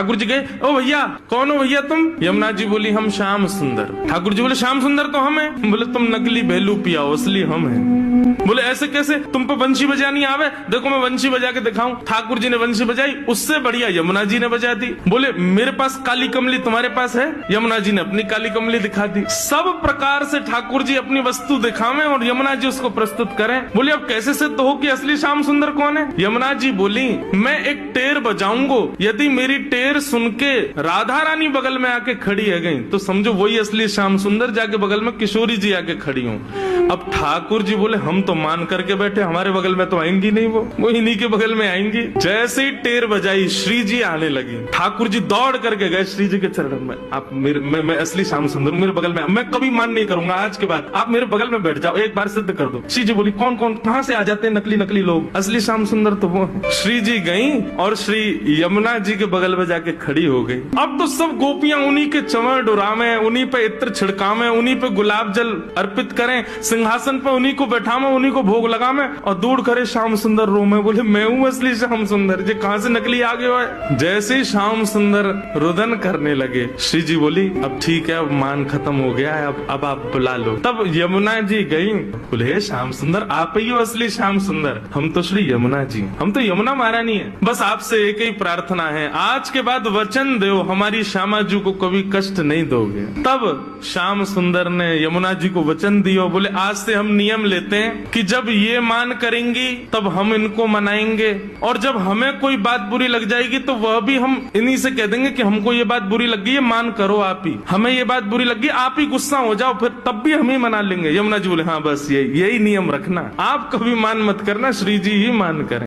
ठाकुर जी गए, ओ भैया कौन हो भैया तुम? यमुना जी बोली हम श्याम सुंदर। ठाकुर जी बोले श्याम सुंदर तो हम हैं। बोले तुम नकली भेलू पियाओ, असली हम हैं। बोले ऐसे कैसे, तुम पे वंशी बजानी आवे? देखो मैं वंशी बजा के दिखाऊं। ठाकुर जी ने वंशी बजाई, उससे बढ़िया यमुना जी ने बजा दी। बोले मेरे पास काली कमली तुम्हारे पास है? यमुना जी ने अपनी काली कमली दिखा दी। सब प्रकार से ठाकुर जी अपनी वस्तु दिखावें और यमुना जी उसको प्रस्तुत करें। बोले अब कैसे सिद्ध हो कि असली श्याम सुंदर कौन है? यमुना जी बोली मैं एक टेर बजाऊंगो, यदि मेरी टेर सुन के राधा रानी बगल में आके खड़ी है गई तो समझो वही असली श्याम सुंदर, जाके बगल में किशोरी जी आके खड़ी हूँ। अब ठाकुर जी बोले हम तो मान करके बैठे, हमारे बगल में तो आएंगी नहीं, वो इन्हीं के बगल में आएंगी। जैसे ही टेर बजाई श्री जी आने लगी, ठाकुर जी दौड़ करके गए श्री जी के चरणों में। आप मैं असली श्याम सुंदर मेरे बगल में, मैं कभी मान नहीं करूंगा, आज के बाद आप मेरे बगल में बैठ जाओ, एक बार सिद्ध कर दो। श्री जी बोली कौन कौन कहां से आ जाते हैं नकली नकली लोग, असली श्याम सुंदर तो वो है। श्री जी गई और श्री यमुना जी के बगल में जाके खड़ी हो गई। अब तो सब गोपियां उन्हीं के चंवर डुरावे, उन्हीं पे इत्र छिड़कावे, उन्हीं पे गुलाब जल अर्पित करें, सिंहासन पे उन्हीं को बैठावे, उन्हीं को भोग लगावे और दूर करे श्याम सुंदर रो में। बोले मैं हूँ असली श्याम सुंदर, जे कहां से नकली आ गए हो? जैसे ही श्याम सुंदर रुदन करने लगे, श्री जी बोली अब ठीक है, अब मान खत्म हो गया है, अब आप बुला लो। तब यमुना जी गई, बोले श्याम सुंदर आप ही हो असली श्याम सुंदर, हम तो श्री यमुना जी, हम तो यमुना महारानी है, बस आपसे एक ही प्रार्थना है, आज के बाद वचन दो हमारी श्यामा जी को कभी कष्ट नहीं दोगे। तब श्याम सुंदर ने यमुना जी को वचन दिया, बोले आज से हम नियम लेते हैं कि जब ये मान करेंगी तब हम इनको मनाएंगे, और जब हमें कोई बात बुरी लग जाएगी तो वह भी हम इन्हीं से कह देंगे कि हमको ये बात बुरी लग गई है, मान करो आप ही, हमें ये बात बुरी लग गई, आप ही गुस्सा हो जाओ, फिर तब भी हम ही मना लेंगे। यमुना जी बोले हाँ बस यही नियम रखना, आप कभी मान मत करना, श्री जी ही मान करें।